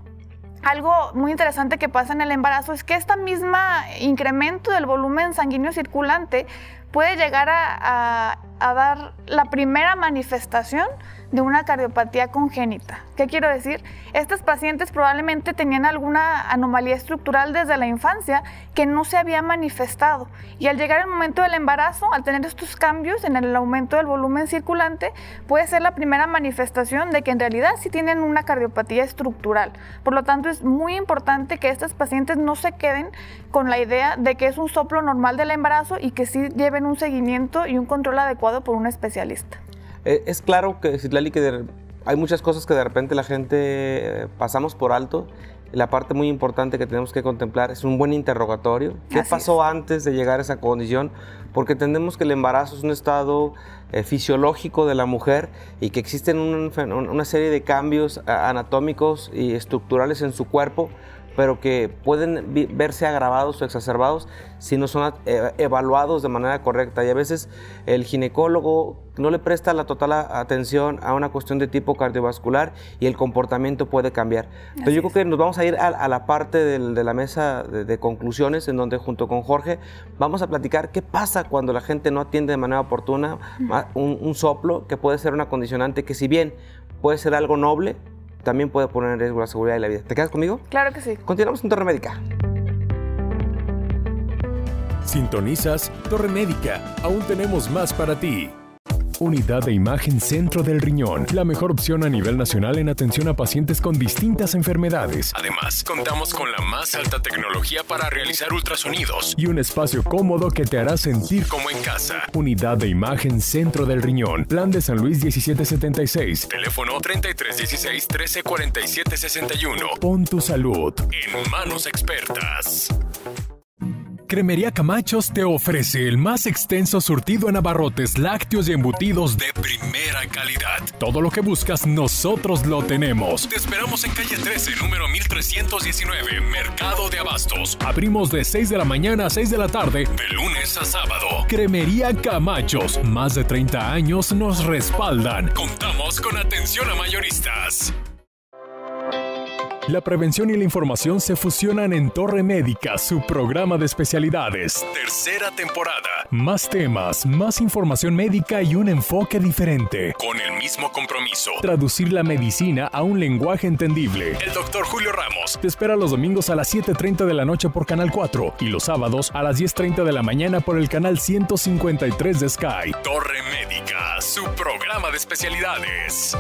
algo muy interesante que pasa en el embarazo es que este mismo incremento del volumen sanguíneo circulante puede llegar a dar la primera manifestación de una cardiopatía congénita. ¿Qué quiero decir? Estas pacientes probablemente tenían alguna anomalía estructural desde la infancia que no se había manifestado y al llegar el momento del embarazo, al tener estos cambios en el aumento del volumen circulante, puede ser la primera manifestación de que en realidad sí tienen una cardiopatía estructural. Por lo tanto, es muy importante que estas pacientes no se queden con la idea de que es un soplo normal del embarazo y que sí lleven un seguimiento y un control adecuado por un especialista. Es claro que, Citlali, que hay muchas cosas que de repente la gente pasamos por alto. La parte muy importante que tenemos que contemplar es un buen interrogatorio. ¿Qué pasó antes de llegar a esa condición? Porque entendemos que el embarazo es un estado fisiológico de la mujer y que existen una serie de cambios anatómicos y estructurales en su cuerpo, pero que pueden verse agravados o exacerbados si no son evaluados de manera correcta. Y a veces el ginecólogo no le presta la total atención a una cuestión de tipo cardiovascular y el comportamiento puede cambiar. Pero yo creo que nos vamos a ir a la parte de la mesa de conclusiones, en donde junto con Jorge vamos a platicar qué pasa cuando la gente no atiende de manera oportuna un soplo, que puede ser una condicionante que, si bien puede ser algo noble, también puede poner en riesgo la seguridad y la vida. ¿Te quedas conmigo? Claro que sí. Continuamos en Torre Médica. Sintonizas Torre Médica. Aún tenemos más para ti. Unidad de Imagen Centro del Riñón, la mejor opción a nivel nacional en atención a pacientes con distintas enfermedades. Además, contamos con la más alta tecnología para realizar ultrasonidos y un espacio cómodo que te hará sentir como en casa. Unidad de Imagen Centro del Riñón, Plan de San Luis 1776, teléfono 3316 1347 61. Pon tu salud en manos expertas. Cremería Camachos te ofrece el más extenso surtido en abarrotes, lácteos y embutidos de primera calidad. Todo lo que buscas, nosotros lo tenemos. Te esperamos en calle 13, número 1319, Mercado de Abastos. Abrimos de 6 de la mañana a 6 de la tarde, de lunes a sábado. Cremería Camachos, más de 30 años nos respaldan. Contamos con atención a mayoristas. La prevención y la información se fusionan en Torre Médica, su programa de especialidades. Tercera temporada. Más temas, más información médica y un enfoque diferente. Con el mismo compromiso. Traducir la medicina a un lenguaje entendible. El doctor Julio Ramos te espera los domingos a las 7:30 de la noche por Canal 4 y los sábados a las 10:30 de la mañana por el canal 153 de Sky. Torre Médica, su programa de especialidades.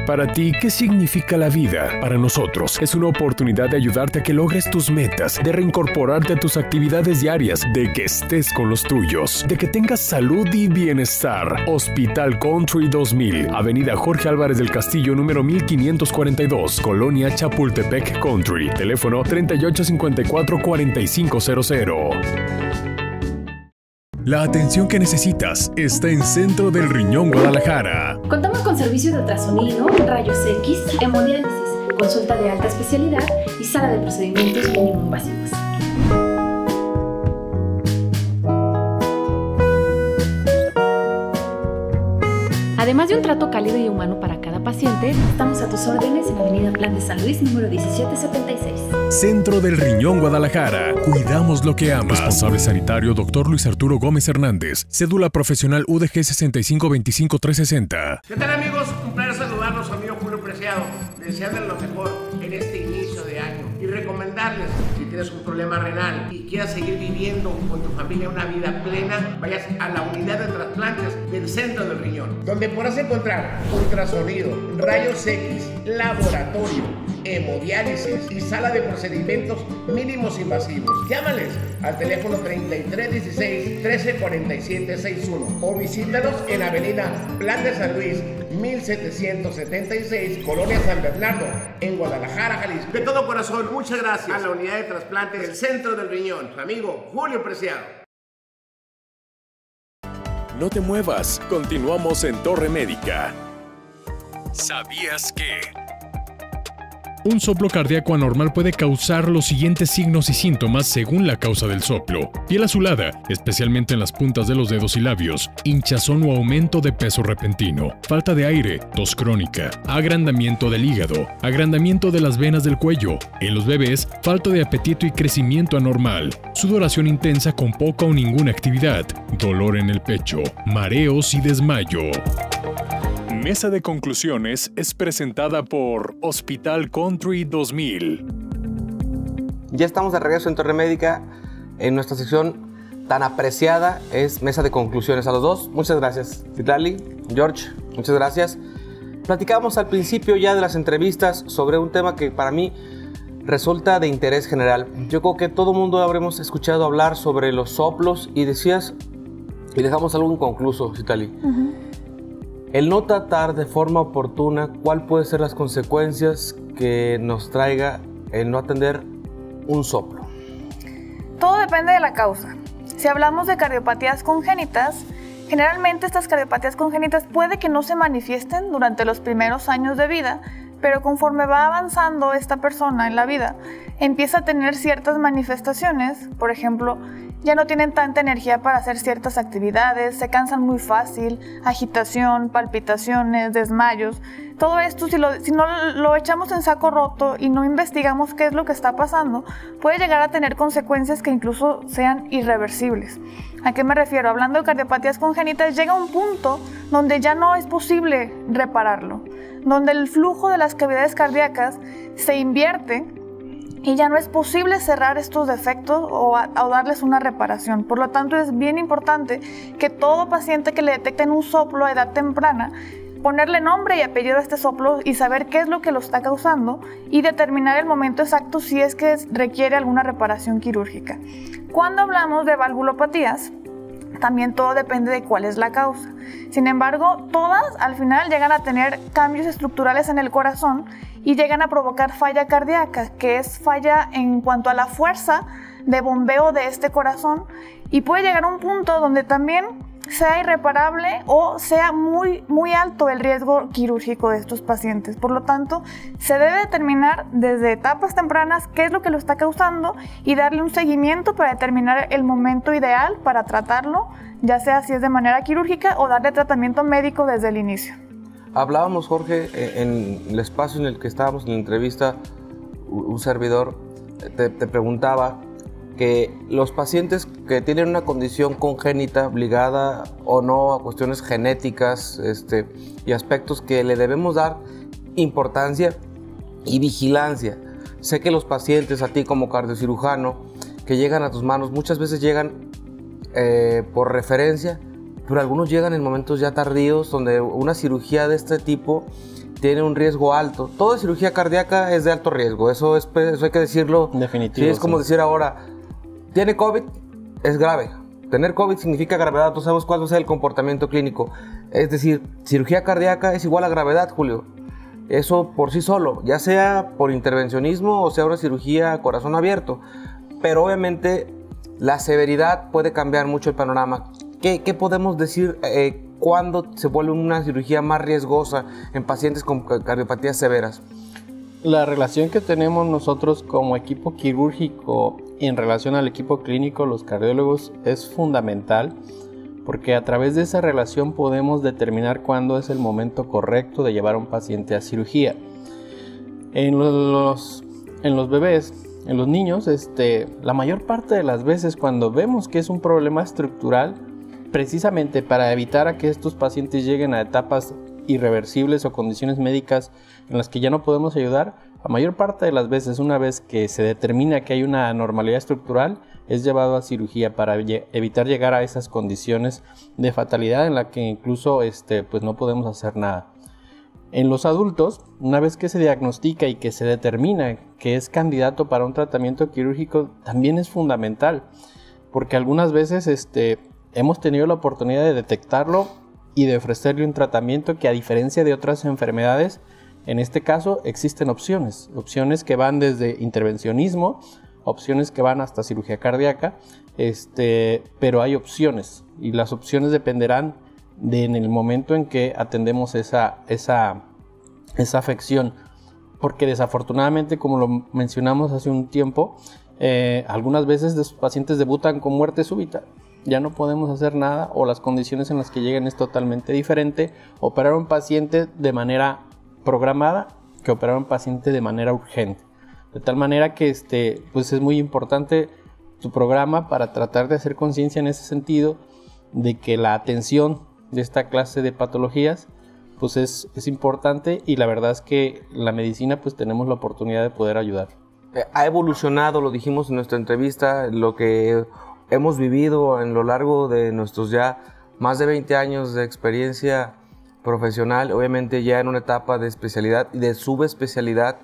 Para ti, ¿qué significa la vida? Para nosotros, es una oportunidad de ayudarte a que logres tus metas, de reincorporarte a tus actividades diarias, de que estés con los tuyos, de que tengas salud y bienestar. Hospital Country 2000, Avenida Jorge Álvarez del Castillo, número 1542, Colonia Chapultepec Country. Teléfono 3854-4500. La atención que necesitas está en Centro del Riñón Guadalajara. Contamos con servicio de ultrasonido, rayos X, hemodiálisis, consulta de alta especialidad y sala de procedimientos mínimo invasivos. Además de un trato cálido y humano para cada paciente, estamos a tus órdenes en Avenida Plan de San Luis, número 1776. Centro del Riñón Guadalajara. Cuidamos lo que amas. Responsable sanitario, Dr. Luis Arturo Gómez Hernández. Cédula profesional UDG 6525360. ¿Qué tal, amigos? Un placer saludarlos, amigo Julio Preciado. Desearles lo mejor en este inicio de año y recomendarles, si tienes un problema renal y quieras seguir viviendo con tu familia una vida plena, vayas a la unidad de trasplantes del Centro del Riñón, donde podrás encontrar ultrasonido, rayos X, laboratorio, hemodiálisis y sala de procedimientos mínimos invasivos. Llámales al teléfono 3316-134761 o visítalos en Avenida Plan de San Luis 1776, Colonia San Bernardo, en Guadalajara, Jalisco. De todo corazón, muchas gracias a la unidad de trasplante del Centro del Riñón, su amigo Julio Preciado. No te muevas, continuamos en Torre Médica. ¿Sabías que? Un soplo cardíaco anormal puede causar los siguientes signos y síntomas según la causa del soplo: piel azulada, especialmente en las puntas de los dedos y labios, hinchazón o aumento de peso repentino, falta de aire, tos crónica, agrandamiento del hígado, agrandamiento de las venas del cuello. En los bebés, falta de apetito y crecimiento anormal, sudoración intensa con poca o ninguna actividad, dolor en el pecho, mareos y desmayo. Mesa de Conclusiones es presentada por Hospital Country 2000. Ya estamos de regreso en Torre Médica, en nuestra sección tan apreciada es Mesa de Conclusiones. A los dos, muchas gracias. Citlali, George, muchas gracias. Platicábamos al principio ya de las entrevistas sobre un tema que para mí resulta de interés general. Yo creo que todo el mundo habremos escuchado hablar sobre los soplos y decías, y dejamos algo inconcluso, Citlali. El no tratar de forma oportuna cuál puede ser las consecuencias que nos traiga el no atender un soplo. Todo depende de la causa. Si hablamos de cardiopatías congénitas, generalmente estas cardiopatías congénitas puede que no se manifiesten durante los primeros años de vida, pero conforme va avanzando esta persona en la vida, empieza a tener ciertas manifestaciones. Por ejemplo, ya no tienen tanta energía para hacer ciertas actividades, se cansan muy fácil, agitación, palpitaciones, desmayos. Todo esto, si no lo echamos en saco roto y no investigamos qué es lo que está pasando, puede llegar a tener consecuencias que incluso sean irreversibles. ¿A qué me refiero? Hablando de cardiopatías congénitas, llega un punto donde ya no es posible repararlo, donde el flujo de las cavidades cardíacas se invierte y ya no es posible cerrar estos defectos o darles una reparación. Por lo tanto, es bien importante que todo paciente que le detecten un soplo a edad temprana, ponerle nombre y apellido a este soplo y saber qué es lo que lo está causando y determinar el momento exacto si es que requiere alguna reparación quirúrgica. Cuando hablamos de valvulopatías, también todo depende de cuál es la causa. Sin embargo, todas al final llegan a tener cambios estructurales en el corazón y llegan a provocar falla cardíaca, que es falla en cuanto a la fuerza de bombeo de este corazón, y puede llegar a un punto donde también sea irreparable o sea muy alto el riesgo quirúrgico de estos pacientes. Por lo tanto, se debe determinar desde etapas tempranas qué es lo que lo está causando y darle un seguimiento para determinar el momento ideal para tratarlo, ya sea si es de manera quirúrgica o darle tratamiento médico desde el inicio. Hablábamos, Jorge, en el espacio en el que estábamos en la entrevista, un servidor te preguntaba que los pacientes que tienen una condición congénita ligada o no a cuestiones genéticas y aspectos que le debemos dar importancia y vigilancia. Sé que los pacientes, a ti como cardiocirujano, que llegan a tus manos, muchas veces llegan por referencia, pero algunos llegan en momentos ya tardíos donde una cirugía de este tipo tiene un riesgo alto. Toda cirugía cardíaca es de alto riesgo, eso hay que decirlo. Definitivo. Sí, es como decir ahora, tiene COVID, es grave. Tener COVID significa gravedad, tú sabes cuál va a ser el comportamiento clínico. Es decir, cirugía cardíaca es igual a gravedad, Julio. Eso por sí solo, ya sea por intervencionismo o sea una cirugía a corazón abierto. Pero obviamente la severidad puede cambiar mucho el panorama. ¿Qué podemos decir cuándo se vuelve una cirugía más riesgosa en pacientes con cardiopatías severas? La relación que tenemos nosotros como equipo quirúrgico en relación al equipo clínico, los cardiólogos, es fundamental, porque a través de esa relación podemos determinar cuándo es el momento correcto de llevar a un paciente a cirugía. En los bebés, en los niños, la mayor parte de las veces cuando vemos que es un problema estructural, precisamente para evitar a que estos pacientes lleguen a etapas irreversibles o condiciones médicas en las que ya no podemos ayudar, la mayor parte de las veces, una vez que se determina que hay una anormalidad estructural, es llevado a cirugía para evitar llegar a esas condiciones de fatalidad en la que incluso pues no podemos hacer nada. En los adultos, una vez que se diagnostica y que se determina que es candidato para un tratamiento quirúrgico, también es fundamental, porque algunas veces hemos tenido la oportunidad de detectarlo y de ofrecerle un tratamiento que, a diferencia de otras enfermedades, en este caso existen opciones que van desde intervencionismo, opciones que van hasta cirugía cardíaca, pero hay opciones y las opciones dependerán en el momento en que atendemos esa afección, porque desafortunadamente, como lo mencionamos hace un tiempo, algunas veces los pacientes debutan con muerte súbita. Ya no podemos hacer nada o las condiciones en las que llegan es totalmente diferente. Operar a un paciente de manera programada que operar a un paciente de manera urgente. De tal manera que pues es muy importante tu programa para tratar de hacer conciencia en ese sentido de que la atención de esta clase de patologías pues es importante, y la verdad es que la medicina pues tenemos la oportunidad de poder ayudar. Ha evolucionado, lo dijimos en nuestra entrevista, lo que hemos vivido en lo largo de nuestros ya más de 20 años de experiencia profesional, obviamente ya en una etapa de especialidad y de subespecialidad,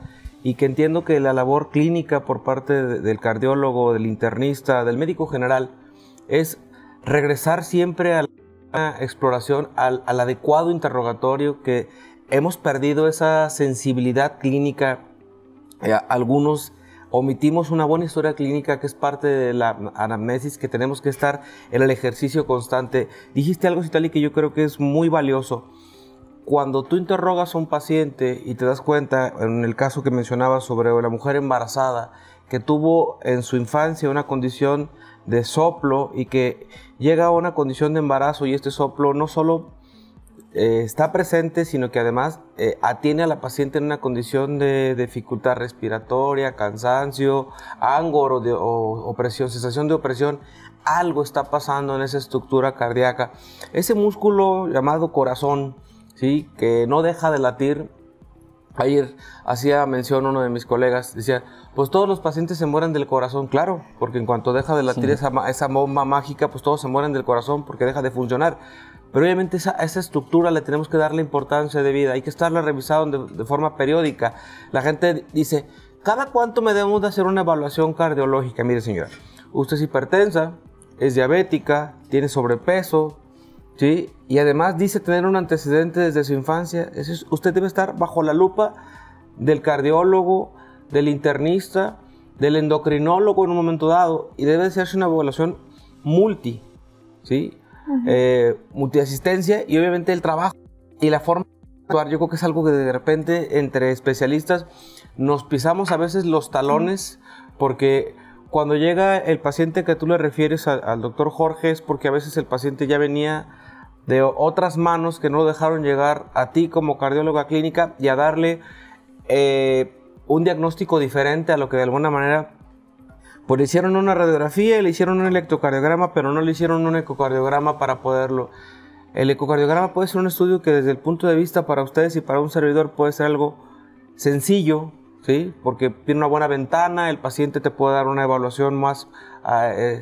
y que entiendo que la labor clínica por parte del cardiólogo, del internista, del médico general, es regresar siempre a la exploración, al adecuado interrogatorio, que hemos perdido esa sensibilidad clínica. Algunos omitimos una buena historia clínica que es parte de la anamnesis, que tenemos que estar en el ejercicio constante. Dijiste algo, Citlali, que yo creo que es muy valioso. Cuando tú interrogas a un paciente y te das cuenta, en el caso que mencionabas sobre la mujer embarazada, que tuvo en su infancia una condición de soplo y que llega a una condición de embarazo, y este soplo no solo está presente, sino que además atiende a la paciente en una condición de dificultad respiratoria, cansancio, ángor o opresión, sensación de opresión. Algo está pasando en esa estructura cardíaca. Ese músculo llamado corazón, ¿sí?, que no deja de latir, Ayer hacía mención uno de mis colegas, decía, pues todos los pacientes se mueren del corazón, claro, porque en cuanto deja de latir esa bomba mágica, pues todos se mueren del corazón porque deja de funcionar. Pero obviamente a esa estructura le tenemos que darle importancia de vida, hay que estarla revisando de forma periódica. La gente dice, ¿cada cuánto me debemos de hacer una evaluación cardiológica? Mire señora, usted es hipertensa, es diabética, tiene sobrepeso, ¿sí? Y además dice tener un antecedente desde su infancia. Usted debe estar bajo la lupa del cardiólogo, del internista, del endocrinólogo en un momento dado, y debe hacerse una evaluación multi, ¿sí? Multiasistencia, y obviamente el trabajo y la forma de actuar. Yo creo que es algo que de repente entre especialistas nos pisamos a veces los talones, porque cuando llega el paciente que tú le refieres al doctor Jorge es porque a veces el paciente ya venía de otras manos que no lo dejaron llegar a ti como cardióloga clínica y a darle un diagnóstico diferente a lo que de alguna manera, pues le hicieron una radiografía y le hicieron un electrocardiograma, pero no le hicieron un ecocardiograma para poderlo. El ecocardiograma puede ser un estudio que desde el punto de vista para ustedes y para un servidor puede ser algo sencillo, ¿sí? Porque tiene una buena ventana, el paciente te puede dar una evaluación más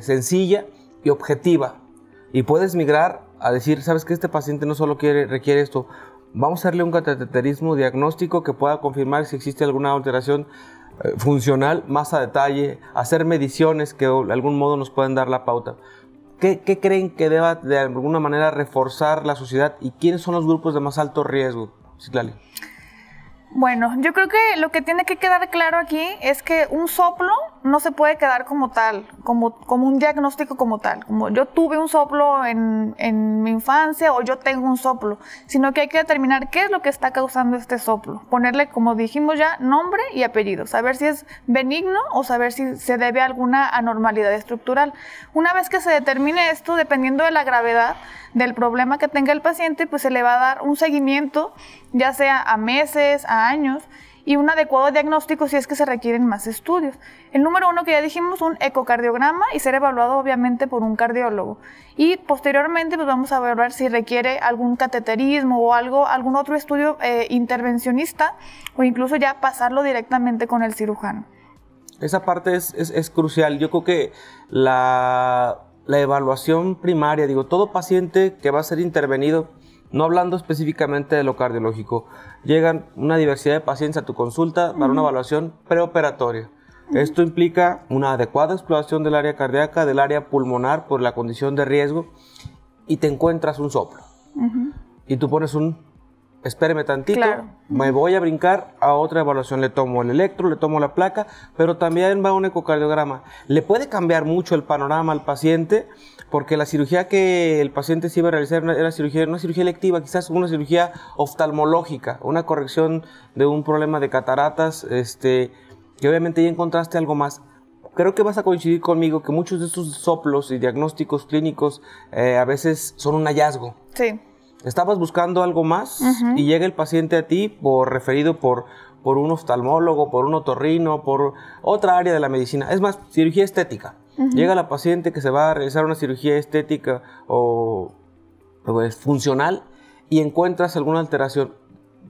sencilla y objetiva. Y puedes migrar a decir, ¿sabes qué? Este paciente no solo requiere esto, vamos a hacerle un cateterismo diagnóstico que pueda confirmar si existe alguna alteración funcional más a detalle, hacer mediciones que de algún modo nos pueden dar la pauta. ¿Qué creen que deba de alguna manera reforzar la sociedad y quiénes son los grupos de más alto riesgo, Citlali? Bueno, yo creo que lo que tiene que quedar claro aquí es que un soplo no se puede quedar como tal, como un diagnóstico como tal, como yo tuve un soplo en mi infancia o yo tengo un soplo, sino que hay que determinar qué es lo que está causando este soplo, ponerle, como dijimos ya, nombre y apellido, saber si es benigno o saber si se debe a alguna anormalidad estructural. Una vez que se determine esto, dependiendo de la gravedad del problema que tenga el paciente, pues se le va a dar un seguimiento, ya sea a meses, a años, y un adecuado diagnóstico si es que se requieren más estudios. El número uno que ya dijimos, un ecocardiograma, y ser evaluado obviamente por un cardiólogo. Y posteriormente pues vamos a evaluar si requiere algún cateterismo o algún otro estudio intervencionista, o incluso ya pasarlo directamente con el cirujano. Esa parte es crucial. Yo creo que la evaluación primaria, digo, todo paciente que va a ser intervenido, no hablando específicamente de lo cardiológico, llegan una diversidad de pacientes a tu consulta para una evaluación preoperatoria. Esto implica una adecuada exploración del área cardíaca, del área pulmonar por la condición de riesgo, y te encuentras un soplo. Y tú pones espéreme tantito, claro, me voy a brincar a otra evaluación, le tomo el electro, le tomo la placa, pero también va un ecocardiograma. Le puede cambiar mucho el panorama al paciente, porque la cirugía que el paciente se iba a realizar era una cirugía electiva, quizás una cirugía oftalmológica, una corrección de un problema de cataratas, que obviamente ya encontraste algo más. Creo que vas a coincidir conmigo que muchos de estos soplos y diagnósticos clínicos a veces son un hallazgo. Sí. Estabas buscando algo más y llega el paciente a ti referido por un oftalmólogo, por un otorrino, por otra área de la medicina. Es más, cirugía estética. Llega la paciente que se va a realizar una cirugía estética o funcional y encuentras alguna alteración.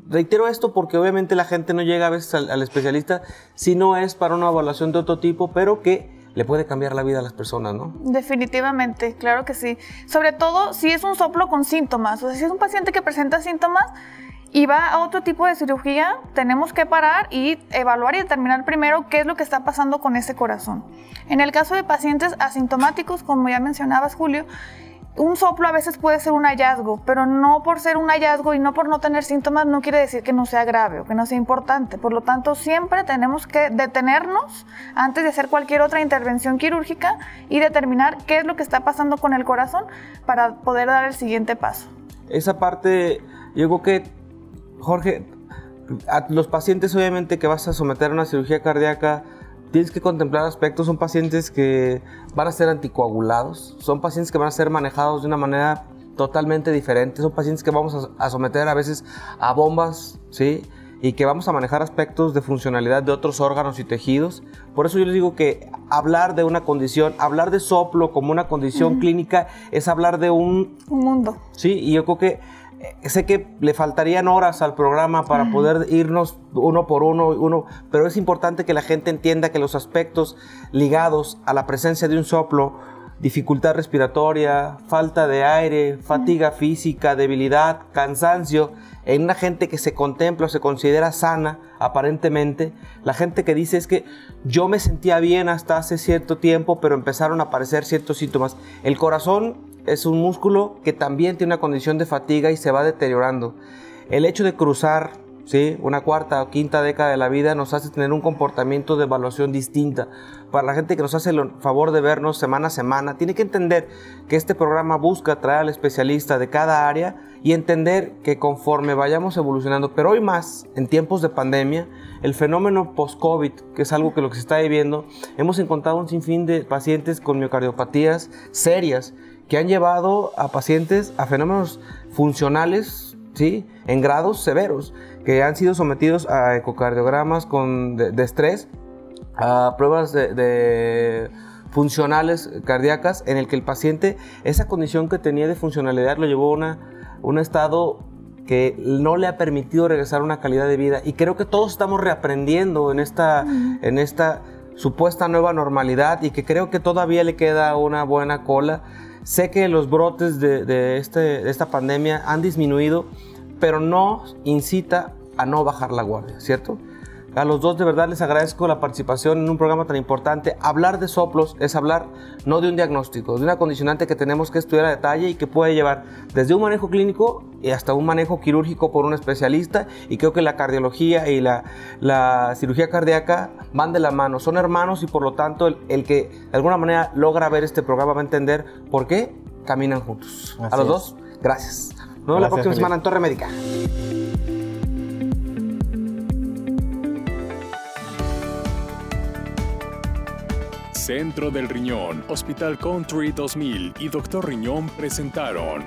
Reitero esto porque obviamente la gente no llega a veces al especialista si no es para una evaluación de otro tipo, pero que le puede cambiar la vida a las personas, ¿no? Definitivamente, claro que sí. Sobre todo si es un soplo con síntomas. O sea, si es un paciente que presenta síntomas y va a otro tipo de cirugía, tenemos que parar y evaluar y determinar primero qué es lo que está pasando con ese corazón. En el caso de pacientes asintomáticos, como ya mencionabas, Julio, un soplo a veces puede ser un hallazgo, pero no por ser un hallazgo y no por no tener síntomas no quiere decir que no sea grave o que no sea importante. Por lo tanto, siempre tenemos que detenernos antes de hacer cualquier otra intervención quirúrgica y determinar qué es lo que está pasando con el corazón para poder dar el siguiente paso. Esa parte, yo creo que, Jorge, a los pacientes obviamente que vas a someter a una cirugía cardíaca, tienes que contemplar aspectos. Son pacientes que van a ser anticoagulados, son pacientes que van a ser manejados de una manera totalmente diferente, son pacientes que vamos a someter a veces a bombas, ¿sí? Y que vamos a manejar aspectos de funcionalidad de otros órganos y tejidos. Por eso yo les digo que hablar de una condición, hablar de soplo como una condición clínica es hablar de un mundo. Sí, y yo creo que Sé que le faltarían horas al programa para poder irnos uno por uno, pero es importante que la gente entienda que los aspectos ligados a la presencia de un soplo, dificultad respiratoria, falta de aire, fatiga física, debilidad, cansancio, en una gente que se contempla o se considera sana, aparentemente, la gente que dice es que yo me sentía bien hasta hace cierto tiempo, pero empezaron a aparecer ciertos síntomas. El corazón es un músculo que también tiene una condición de fatiga y se va deteriorando. El hecho de cruzar, ¿sí?, una cuarta o quinta década de la vida nos hace tener un comportamiento de evaluación distinta. Para la gente que nos hace el favor de vernos semana a semana, tiene que entender que este programa busca traer al especialista de cada área y entender que conforme vayamos evolucionando, pero hoy más, en tiempos de pandemia, el fenómeno post-COVID, que es algo que lo que se está viviendo, hemos encontrado un sinfín de pacientes con miocardiopatías serias que han llevado a pacientes a fenómenos funcionales, ¿sí?, en grados severos, que han sido sometidos a ecocardiogramas de estrés, a pruebas de funcionales cardíacas, en el que el paciente, esa condición que tenía de funcionalidad lo llevó a un estado que no le ha permitido regresar a una calidad de vida. Y creo que todos estamos reaprendiendo en esta supuesta nueva normalidad, y que creo que todavía le queda una buena cola. Sé que los brotes de esta pandemia han disminuido, pero no incita a no bajar la guardia, ¿cierto? A los dos de verdad les agradezco la participación en un programa tan importante. Hablar de soplos es hablar no de un diagnóstico, de una condicionante que tenemos que estudiar a detalle y que puede llevar desde un manejo clínico y hasta un manejo quirúrgico por un especialista, y creo que la cardiología y la cirugía cardíaca van de la mano, son hermanos, y por lo tanto el que de alguna manera logra ver este programa va a entender por qué caminan juntos. A los dos, gracias. Nos vemos la próxima semana en Torre Médica. Centro del Riñón, Hospital Country 2000 y Dr. Riñón presentaron